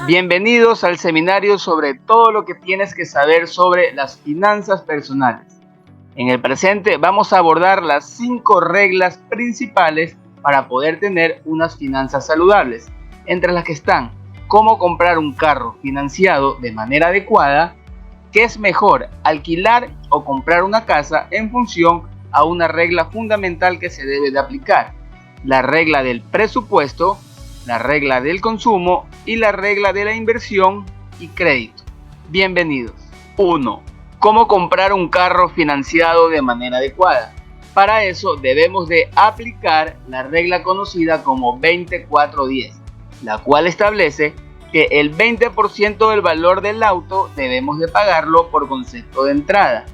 Bienvenidos al seminario sobre todo lo que tienes que saber sobre las finanzas personales. En el presente vamos a abordar las 5 reglas principales para poder tener unas finanzas saludables, entre las que están cómo comprar un carro financiado de manera adecuada, qué es mejor, alquilar o comprar una casa en función a una regla fundamental que se debe de aplicar, la regla del presupuesto, la regla del consumo y la regla de la inversión y crédito. Bienvenidos. 1. ¿Cómo comprar un carro financiado de manera adecuada? Para eso debemos de aplicar la regla conocida como 20-4-10, la cual establece que el 20% del valor del auto debemos de pagarlo por concepto de entrada,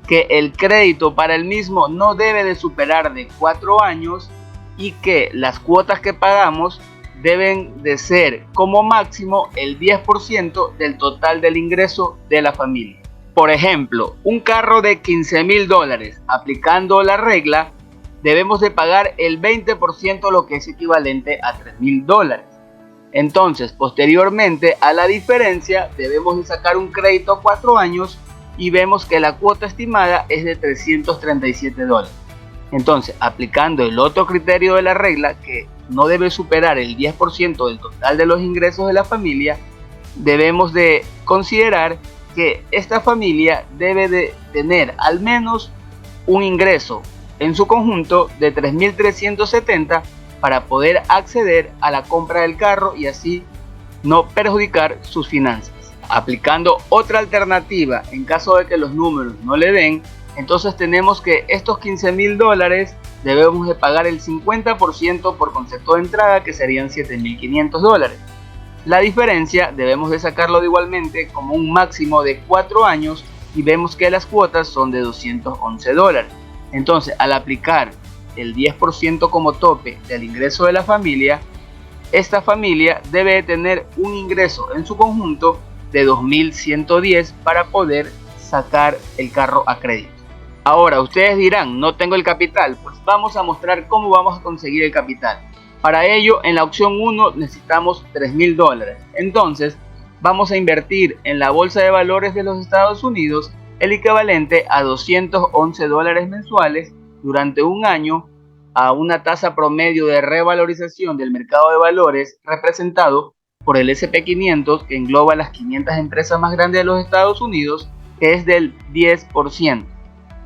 que el crédito para el mismo no debe de superar de 4 años y que las cuotas que pagamos deben de ser como máximo el 10% del total del ingreso de la familia. Por ejemplo, un carro de $15,000, aplicando la regla, debemos de pagar el 20%, lo que es equivalente a $3,000. Entonces, posteriormente a la diferencia, debemos de sacar un crédito a 4 años y vemos que la cuota estimada es de $337. Entonces, aplicando el otro criterio de la regla, que no debe superar el 10% del total de los ingresos de la familia, debemos de considerar que esta familia debe de tener al menos un ingreso en su conjunto de $3,370 para poder acceder a la compra del carro y así no perjudicar sus finanzas. Aplicando otra alternativa, en caso de que los números no le den, entonces tenemos que estos $15,000 debemos de pagar el 50% por concepto de entrada, que serían $7,500. La diferencia debemos de sacarlo de igualmente como un máximo de 4 años y vemos que las cuotas son de $211. Entonces, al aplicar el 10% como tope del ingreso de la familia, esta familia debe de tener un ingreso en su conjunto de $2,110 para poder sacar el carro a crédito. Ahora, ustedes dirán, no tengo el capital. Pues vamos a mostrar cómo vamos a conseguir el capital. Para ello, en la opción 1 necesitamos $3,000. Entonces, vamos a invertir en la bolsa de valores de los Estados Unidos el equivalente a $211 mensuales durante un año, a una tasa promedio de revalorización del mercado de valores representado por el S&P 500, que engloba las 500 empresas más grandes de los Estados Unidos, que es del 10%.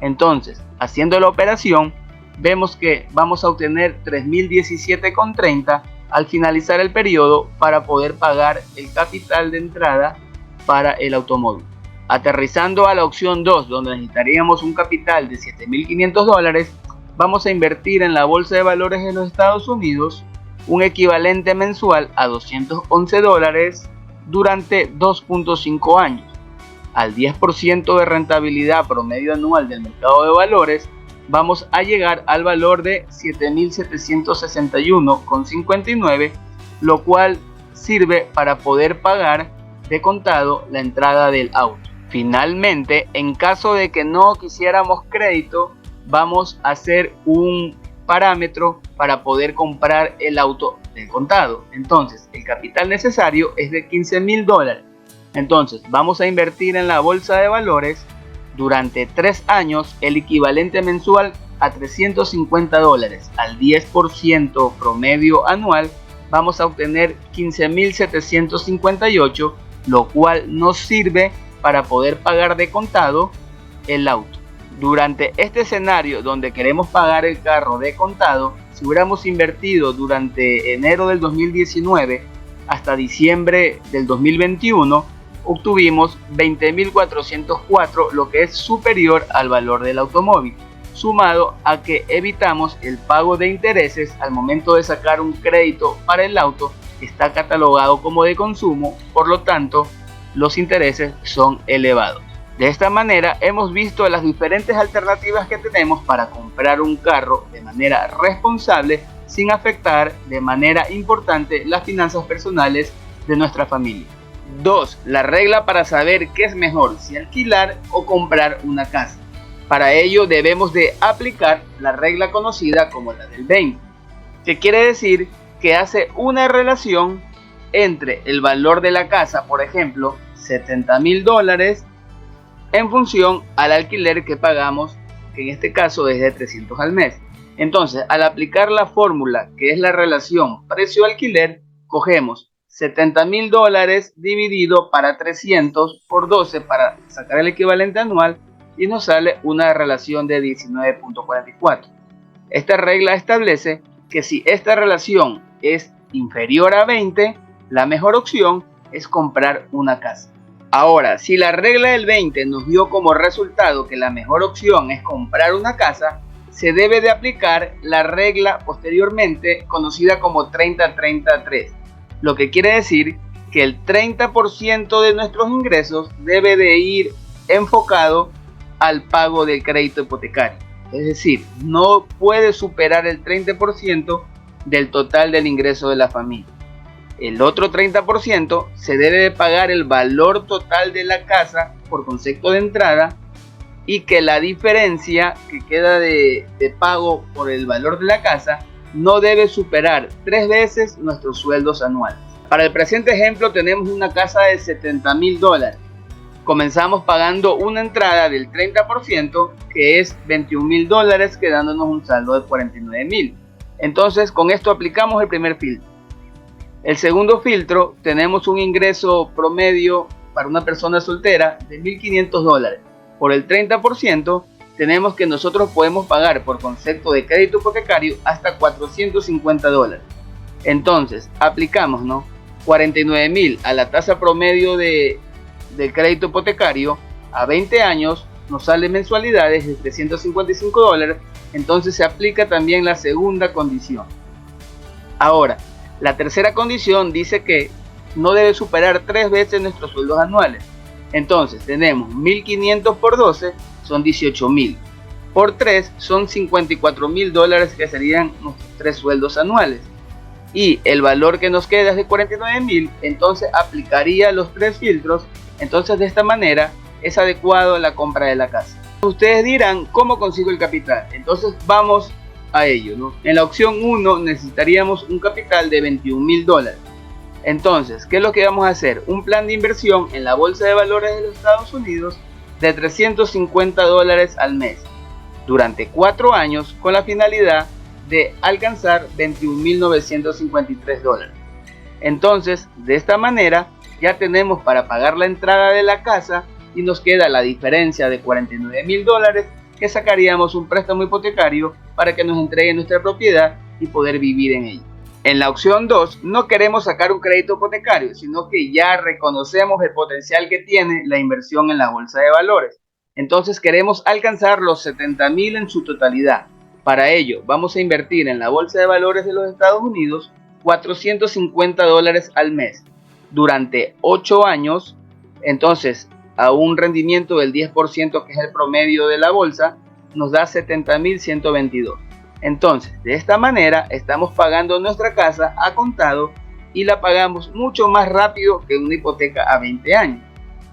Entonces, haciendo la operación, vemos que vamos a obtener $3,017,30 al finalizar el periodo para poder pagar el capital de entrada para el automóvil. Aterrizando a la opción 2, donde necesitaríamos un capital de $7,500, vamos a invertir en la bolsa de valores de los Estados Unidos un equivalente mensual a $211 durante 2.5 años. Al 10% de rentabilidad promedio anual del mercado de valores, vamos a llegar al valor de $7,761,59, lo cual sirve para poder pagar de contado la entrada del auto. Finalmente, en caso de que no quisiéramos crédito, vamos a hacer un parámetro para poder comprar el auto de contado. Entonces, el capital necesario es de $15,000. Entonces, vamos a invertir en la bolsa de valores durante 3 años el equivalente mensual a $350. Al 10% promedio anual, vamos a obtener $15,758, lo cual nos sirve para poder pagar de contado el auto. Durante este escenario donde queremos pagar el carro de contado, si hubiéramos invertido durante enero del 2019 hasta diciembre del 2021, obtuvimos $20,404, lo que es superior al valor del automóvil, sumado a que evitamos el pago de intereses al momento de sacar un crédito para el auto que está catalogado como de consumo, por lo tanto los intereses son elevados. De esta manera hemos visto las diferentes alternativas que tenemos para comprar un carro de manera responsable sin afectar de manera importante las finanzas personales de nuestra familia. 2. La regla para saber qué es mejor, si alquilar o comprar una casa. Para ello debemos de aplicar la regla conocida como la del 20, que quiere decir que hace una relación entre el valor de la casa, por ejemplo, $70,000, en función al alquiler que pagamos, que en este caso es de 300 al mes. Entonces, al aplicar la fórmula que es la relación precio-alquiler, cogemos $70,000 dividido para 300 por 12 para sacar el equivalente anual y nos sale una relación de 19.44. Esta regla establece que si esta relación es inferior a 20, la mejor opción es comprar una casa. Ahora, si la regla del 20 nos dio como resultado que la mejor opción es comprar una casa, se debe de aplicar la regla posteriormente conocida como 30-30-3, lo que quiere decir que el 30% de nuestros ingresos debe de ir enfocado al pago del crédito hipotecario. Es decir, no puede superar el 30% del total del ingreso de la familia. El otro 30% se debe de pagar el valor total de la casa por concepto de entrada, y que la diferencia que queda de pago por el valor de la casa no debe superar 3 veces nuestros sueldos anuales. Para el presente ejemplo tenemos una casa de $70,000. Comenzamos pagando una entrada del 30%, que es $21,000, quedándonos un saldo de $49,000. Entonces, con esto aplicamos el primer filtro. El segundo filtro, tenemos un ingreso promedio para una persona soltera de $1,500. Por el 30%, tenemos que nosotros podemos pagar por concepto de crédito hipotecario hasta $450. Entonces, aplicamos, ¿no?, $49,000 a la tasa promedio del crédito hipotecario a 20 años, nos salen mensualidades de $355. Entonces se aplica también la segunda condición. Ahora, la tercera condición dice que no debe superar 3 veces nuestros sueldos anuales. Entonces tenemos 1.500 por 12 son 18,000. Por 3 son $54,000, que serían nuestros 3 sueldos anuales. Y el valor que nos queda es de 49,000, entonces aplicaría los 3 filtros. Entonces de esta manera es adecuado la compra de la casa. Ustedes dirán, ¿cómo consigo el capital? Entonces vamos a ello, ¿no? En la opción 1 necesitaríamos un capital de $21,000. Entonces, ¿qué es lo que vamos a hacer? Un plan de inversión en la bolsa de valores de los Estados Unidos de $350 al mes durante 4 años, con la finalidad de alcanzar $21,953. Entonces, de esta manera ya tenemos para pagar la entrada de la casa y nos queda la diferencia de $49,000, que sacaríamos un préstamo hipotecario para que nos entreguen nuestra propiedad y poder vivir en ella. En la opción 2 no queremos sacar un crédito hipotecario, sino que ya reconocemos el potencial que tiene la inversión en la bolsa de valores. Entonces queremos alcanzar los $70,000 en su totalidad. Para ello vamos a invertir en la bolsa de valores de los Estados Unidos $450 al mes durante 8 años. Entonces, a un rendimiento del 10%, que es el promedio de la bolsa, nos da 70,122. Entonces, de esta manera estamos pagando nuestra casa a contado y la pagamos mucho más rápido que una hipoteca a 20 años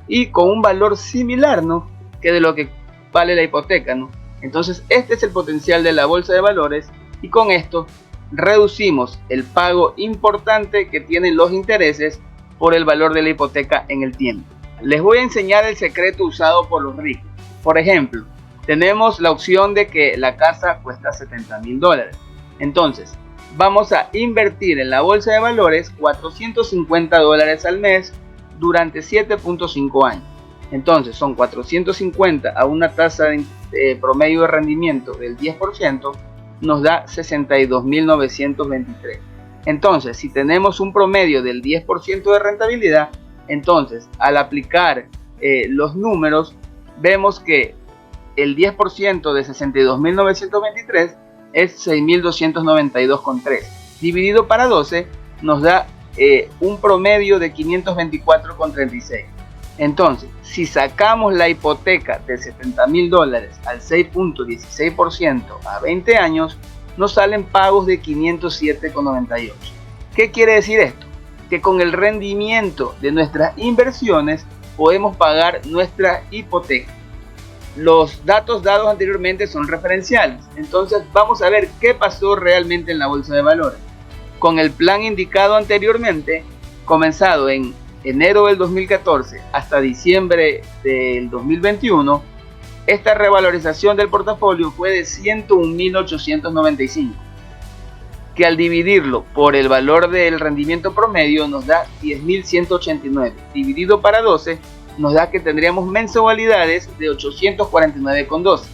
y con un valor similar, ¿no?, que de lo que vale la hipoteca, ¿no? Entonces, este es el potencial de la bolsa de valores, y con esto reducimos el pago importante que tienen los intereses por el valor de la hipoteca en el tiempo. Les voy a enseñar el secreto usado por los ricos. Por ejemplo, tenemos la opción de que la casa cuesta $70,000. Entonces, vamos a invertir en la bolsa de valores $450 al mes durante 7.5 años. Entonces, son 450 a una tasa de promedio de rendimiento del 10%, nos da 62,923. Entonces, si tenemos un promedio del 10% de rentabilidad, entonces al aplicar los números, vemos que el 10% de 62,923 es 6,292,3. Dividido para 12 nos da un promedio de 524,36. Entonces, si sacamos la hipoteca de $70,000 al 6.16% a 20 años, nos salen pagos de 507,98. ¿Qué quiere decir esto? Que con el rendimiento de nuestras inversiones podemos pagar nuestra hipoteca. Los datos dados anteriormente son referenciales, entonces vamos a ver qué pasó realmente en la bolsa de valores. Con el plan indicado anteriormente, comenzado en enero del 2014 hasta diciembre del 2021, esta revalorización del portafolio fue de 101.895, que al dividirlo por el valor del rendimiento promedio nos da 10.189, dividido para 12 nos da que tendríamos mensualidades de 849,12.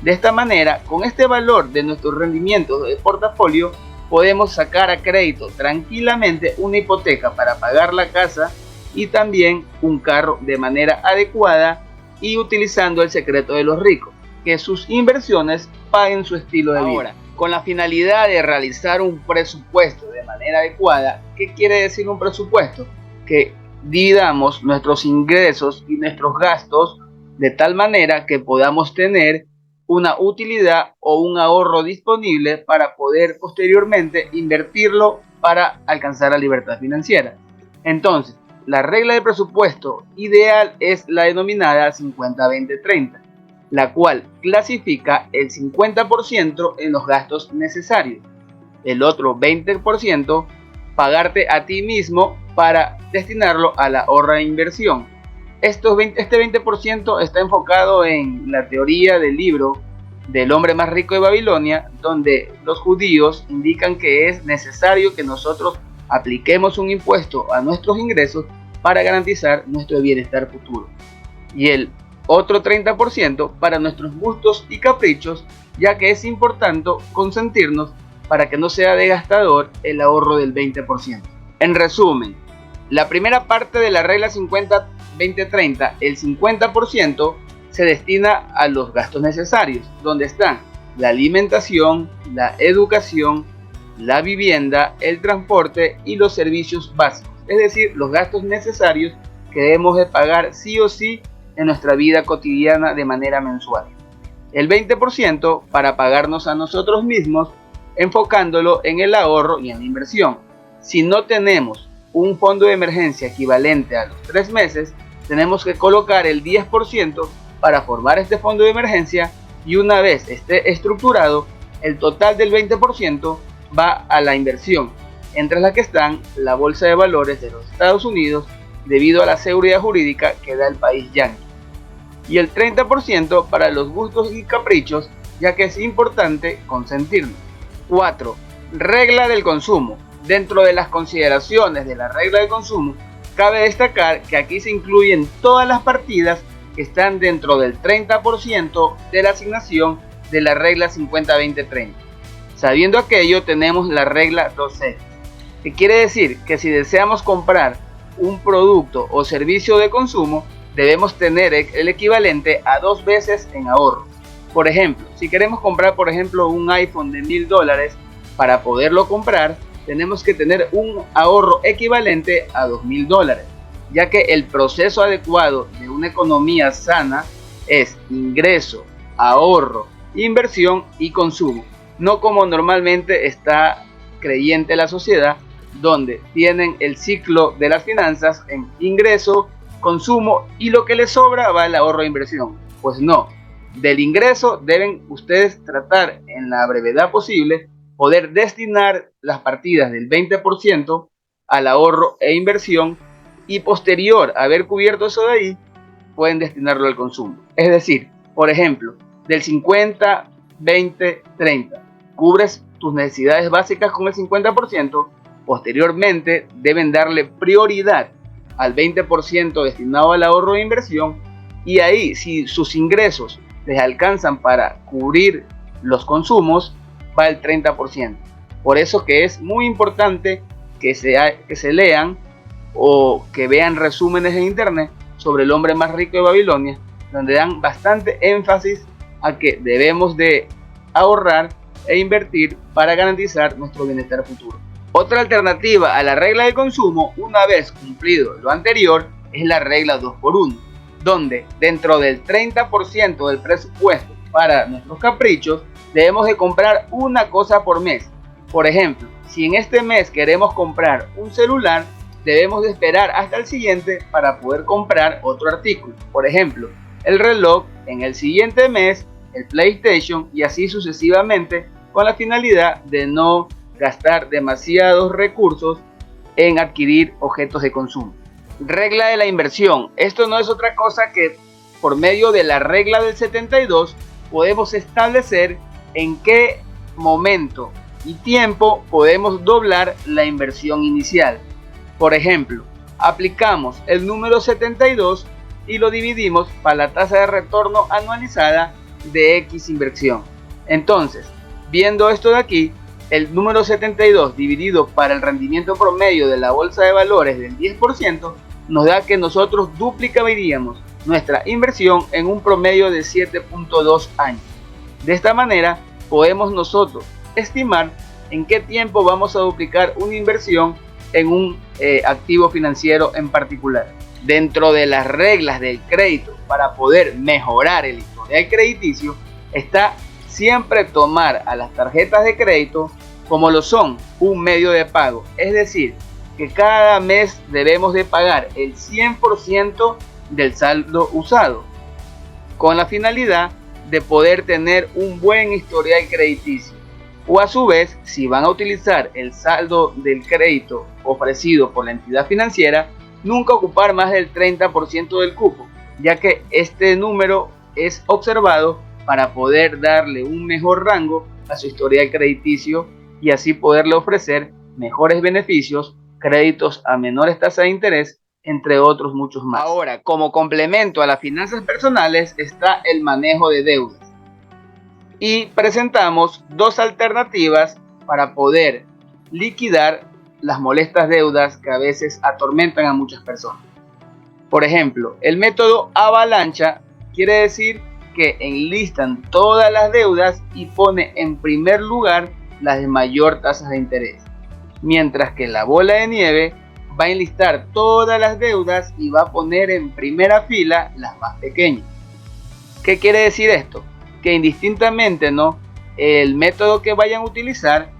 De esta manera, con este valor de nuestros rendimientos de portafolio, podemos sacar a crédito tranquilamente una hipoteca para pagar la casa y también un carro de manera adecuada y utilizando el secreto de los ricos, que sus inversiones paguen su estilo de vida. Ahora, con la finalidad de realizar un presupuesto de manera adecuada, ¿qué quiere decir un presupuesto? Que dividamos nuestros ingresos y nuestros gastos de tal manera que podamos tener una utilidad o un ahorro disponible para poder posteriormente invertirlo para alcanzar la libertad financiera. Entonces, la regla de presupuesto ideal es la denominada 50-20-30, la cual clasifica el 50% en los gastos necesarios, el otro 20% pagarte a ti mismo para destinarlo a la ahorro e inversión. Este 20% está enfocado en la teoría del libro del hombre más rico de Babilonia, donde los judíos indican que es necesario que nosotros apliquemos un impuesto a nuestros ingresos para garantizar nuestro bienestar futuro. Y el otro 30% para nuestros gustos y caprichos, ya que es importante consentirnos para que no sea desgastador el ahorro del 20%. En resumen, la primera parte de la regla 50-20-30, el 50% se destina a los gastos necesarios, donde están la alimentación, la educación, la vivienda, el transporte y los servicios básicos, es decir, los gastos necesarios que debemos de pagar sí o sí en nuestra vida cotidiana de manera mensual. El 20% para pagarnos a nosotros mismos, enfocándolo en el ahorro y en la inversión. Si no tenemos un fondo de emergencia equivalente a los 3 meses, tenemos que colocar el 10% para formar este fondo de emergencia, y una vez esté estructurado, el total del 20% va a la inversión, entre las que están la bolsa de valores de los Estados Unidos, debido a la seguridad jurídica que da el país yanqui, y el 30% para los gustos y caprichos, ya que es importante consentirnos. 4. Regla del consumo. Dentro de las consideraciones de la regla del consumo, cabe destacar que aquí se incluyen todas las partidas que están dentro del 30% de la asignación de la regla 50-20-30. Sabiendo aquello, tenemos la regla 2C, que quiere decir que si deseamos comprar un producto o servicio de consumo, debemos tener el equivalente a 2 veces en ahorro. Por ejemplo, si queremos comprar un iPhone de $1.000, para poderlo comprar tenemos que tener un ahorro equivalente a $2.000, ya que el proceso adecuado de una economía sana es ingreso, ahorro, inversión y consumo, no como normalmente está creyente la sociedad, donde tienen el ciclo de las finanzas en ingreso, consumo y lo que les sobra va al ahorro e inversión. Pues no, del ingreso deben ustedes tratar en la brevedad posible poder destinar las partidas del 20% al ahorro e inversión, y posterior a haber cubierto eso de ahí, pueden destinarlo al consumo. Es decir, por ejemplo, del 50-20-30, cubres tus necesidades básicas con el 50%, posteriormente deben darle prioridad al 20% destinado al ahorro e inversión, y ahí si sus ingresos les alcanzan para cubrir los consumos, va el 30%. Por eso que es muy importante que se lean o que vean resúmenes en internet sobre el hombre más rico de Babilonia, donde dan bastante énfasis a que debemos de ahorrar e invertir para garantizar nuestro bienestar futuro. Otra alternativa a la regla de consumo, una vez cumplido lo anterior, es la regla 2x1, donde dentro del 30% del presupuesto para nuestros caprichos debemos de comprar una cosa por mes. Por ejemplo, si en este mes queremos comprar un celular, debemos de esperar hasta el siguiente para poder comprar otro artículo. Por ejemplo, el reloj en el siguiente mes, el PlayStation, y así sucesivamente, con la finalidad de no gastar demasiados recursos en adquirir objetos de consumo. Regla de la inversión. Esto no es otra cosa que por medio de la regla del 72 podemos establecer en qué momento y tiempo podemos doblar la inversión inicial. Por ejemplo, aplicamos el número 72 y lo dividimos para la tasa de retorno anualizada de X inversión. Entonces, viendo esto de aquí, el número 72 dividido para el rendimiento promedio de la bolsa de valores del 10% nos da que nosotros duplicaríamos nuestra inversión en un promedio de 7.2 años. De esta manera podemos nosotros estimar en qué tiempo vamos a duplicar una inversión en un activo financiero en particular. Dentro de las reglas del crédito para poder mejorar el historial crediticio está siempre tomar a las tarjetas de crédito como lo son un medio de pago, es decir, que cada mes debemos de pagar el 100% del saldo usado, con la finalidad de poder tener un buen historial crediticio. O a su vez, si van a utilizar el saldo del crédito ofrecido por la entidad financiera, nunca ocupar más del 30% del cupo, ya que este número es observado para poder darle un mejor rango a su historial crediticio y así poderle ofrecer mejores beneficios, créditos a menores tasas de interés, entre otros muchos más. Ahora, como complemento a las finanzas personales está el manejo de deudas. Y presentamos dos alternativas para poder liquidar las molestas deudas que a veces atormentan a muchas personas. Por ejemplo, el método avalancha quiere decir que enlistan todas las deudas y pone en primer lugar las de mayor tasa de interés, mientras que la bola de nieve va a enlistar todas las deudas y va a poner en primera fila las más pequeñas. ¿Qué quiere decir esto? Que indistintamente, el método que vayan a utilizar,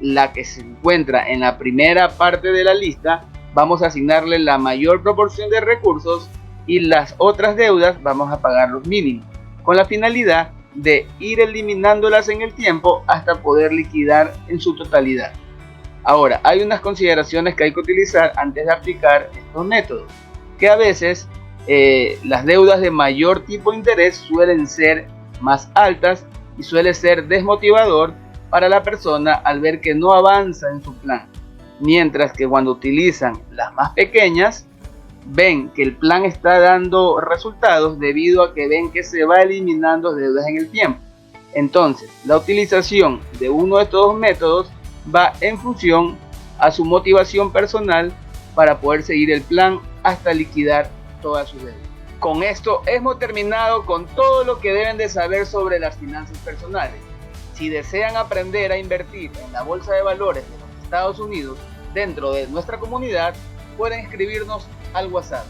la que se encuentra en la primera parte de la lista, vamos a asignarle la mayor proporción de recursos y las otras deudas vamos a pagar los mínimos, con la finalidad de ir eliminándolas en el tiempo hasta poder liquidar en su totalidad. Ahora, hay unas consideraciones que hay que utilizar antes de aplicar estos métodos, que a veces las deudas de mayor tipo de interés suelen ser más altas y suele ser desmotivador para la persona al ver que no avanza en su plan, mientras que cuando utilizan las más pequeñas ven que el plan está dando resultados debido a que ven que se va eliminando deudas en el tiempo. Entonces, la utilización de uno de estos dos métodos va en función a su motivación personal para poder seguir el plan hasta liquidar todas sus deudas. Con esto hemos terminado con todo lo que deben de saber sobre las finanzas personales. Si desean aprender a invertir en la bolsa de valores de los Estados Unidos dentro de nuestra comunidad, pueden escribirnos al WhatsApp